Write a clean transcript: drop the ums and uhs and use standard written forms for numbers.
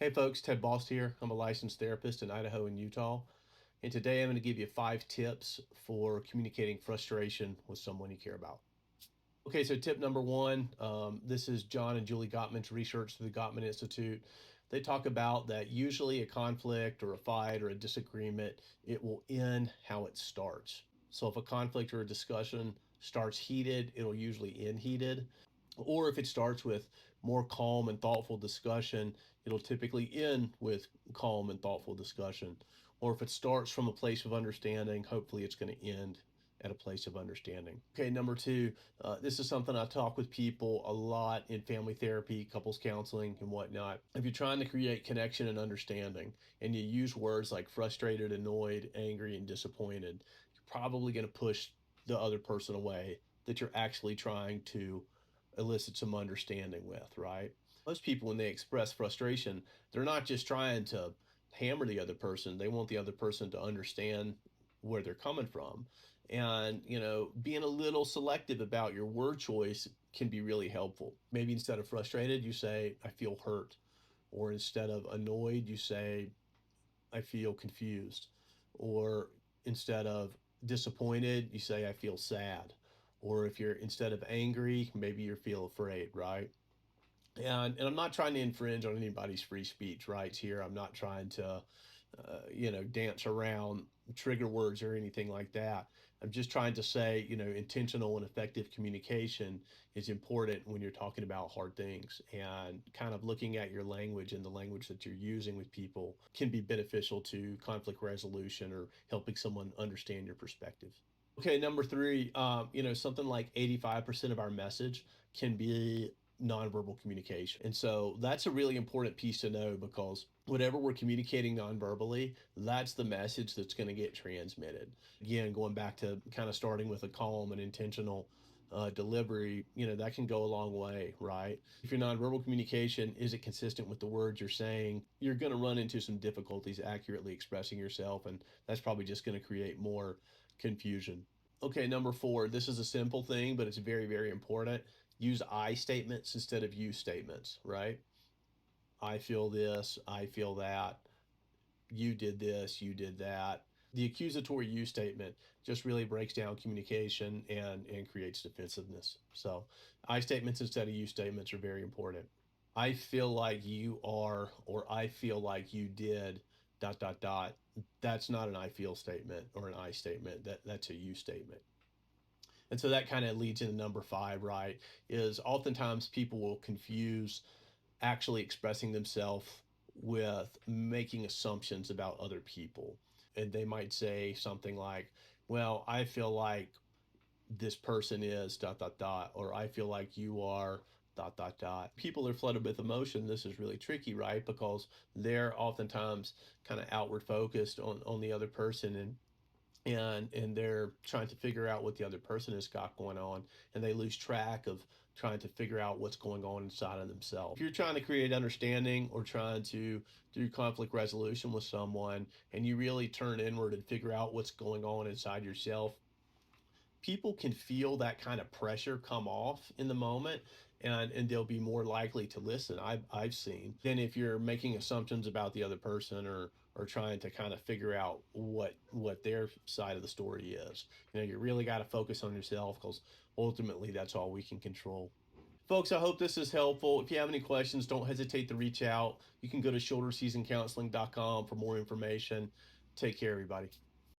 Hey folks, Ted Bost here. I'm a licensed therapist in Idaho and Utah. And today I'm going to give you 5 tips for communicating frustration with someone you care about. Okay, so tip number one, this is John and Julie Gottman's research through the Gottman Institute. They talk about that usually a conflict or a fight or a disagreement, it will end how it starts. So if a conflict or a discussion starts heated, it'll usually end heated. Or if it starts with more calm and thoughtful discussion, it'll typically end with calm and thoughtful discussion. Or if it starts from a place of understanding, hopefully it's going to end at a place of understanding. Okay, number two, this is something I talk with people a lot in family therapy, couples counseling, and whatnot. If you're trying to create connection and understanding, and you use words like frustrated, annoyed, angry, and disappointed, you're probably going to push the other person away that you're actually trying to elicit some understanding with, right? Most people, when they express frustration, they're not just trying to hammer the other person, they want the other person to understand where they're coming from. And, being a little selective about your word choice can be really helpful. Maybe instead of frustrated, you say, I feel hurt. Or instead of annoyed, you say, I feel confused. Or instead of disappointed, you say, I feel sad. Or if you're instead of angry, maybe you feel afraid, right? And I'm not trying to infringe on anybody's free speech rights here. I'm not trying to, dance around trigger words or anything like that. I'm just trying to say, intentional and effective communication is important when you're talking about hard things, and kind of looking at your language and the language that you're using with people can be beneficial to conflict resolution or helping someone understand your perspective. Okay, number three, something like 85% of our message can be nonverbal communication. And so that's a really important piece to know, because whatever we're communicating nonverbally, that's the message that's going to get transmitted. Again, going back to kind of starting with a calm and intentional delivery, that can go a long way, right? If your nonverbal communication isn't consistent with the words you're saying, you're going to run into some difficulties accurately expressing yourself, and that's probably just going to create more confusion. Okay, number four, this is a simple thing, but it's very, very important. Use I statements instead of you statements, right? I feel this, I feel that, you did this, you did that. The accusatory you statement just really breaks down communication and creates defensiveness. So I statements instead of you statements are very important. I feel like you are, or I feel like you did, dot, dot, dot. That's not an I feel statement or an I statement. That's a you statement. And so that kind of leads into number five, right? Is oftentimes people will confuse actually expressing themselves with making assumptions about other people. And they might say something like, well, I feel like this person is dot, dot, dot, or I feel like you are dot, dot, dot. People are flooded with emotion. This is really tricky, right? Because they're oftentimes kind of outward focused on the other person, and they're trying to figure out what the other person has got going on, and they lose track of trying to figure out what's going on inside of themselves. If you're trying to create understanding or trying to do conflict resolution with someone, and you really turn inward and figure out what's going on inside yourself, people can feel that kind of pressure come off in the moment, and they'll be more likely to listen. I've seen, than if you're making assumptions about the other person, or trying to kind of figure out what their side of the story is. You really got to focus on yourself, because ultimately that's all we can control. Folks, I hope this is helpful. If you have any questions, don't hesitate to reach out. You can go to shoulderseasoncounseling.com for more information. Take care, everybody.